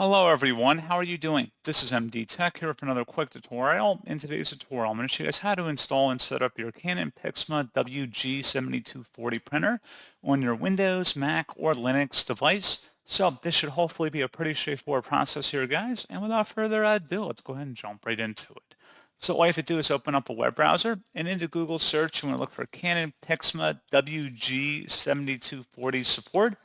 Hello everyone, how are you doing? This is MD Tech here for another quick tutorial. In today's tutorial, I'm going to show you guys how to install and set up your Canon PIXMA WG7240 printer on your Windows, Mac, or Linux device. So this should hopefully be a pretty straightforward process here, guys. And without further ado, let's go ahead and jump right into it. So all you have to do is open up a web browser, and into Google search, you want to look for Canon PIXMA WG7240 support.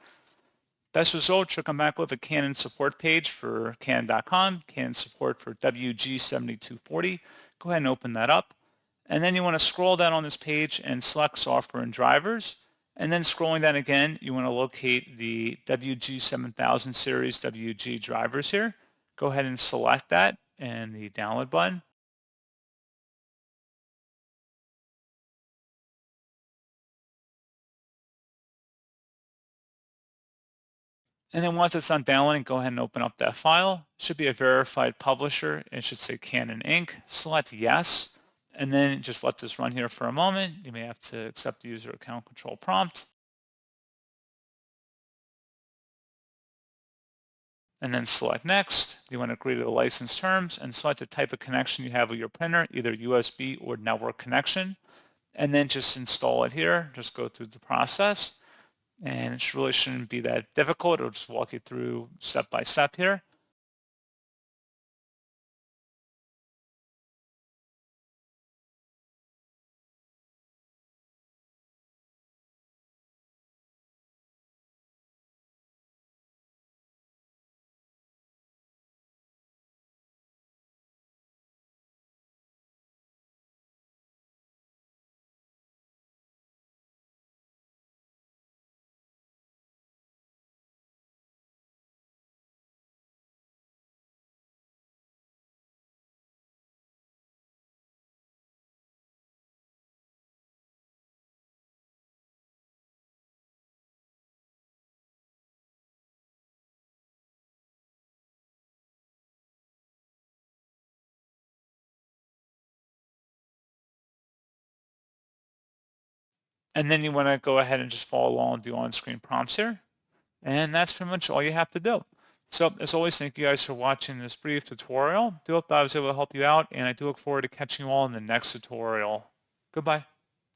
Best result, you'll come back with a Canon support page for Canon.com, Canon support for WG7240. Go ahead and open that up. And then you want to scroll down on this page and select software and drivers. And then scrolling down again, you want to locate the WG7000 series WG drivers here. Go ahead and select that and the download button. And then once it's done downloading, go ahead and open up that file. It should be a verified publisher. It should say Canon Inc. Select yes, and then just let this run here for a moment. You may have to accept the user account control prompt. And then select next. You want to agree to the license terms and select the type of connection you have with your printer, either USB or network connection. And then just install it here. Just go through the process. And it really shouldn't be that difficult. It'll just walk you through step by step here. And then you want to go ahead and just follow along with the on-screen prompts here. And that's pretty much all you have to do. So as always, thank you guys for watching this brief tutorial. I do hope I was able to help you out, and I do look forward to catching you all in the next tutorial. Goodbye.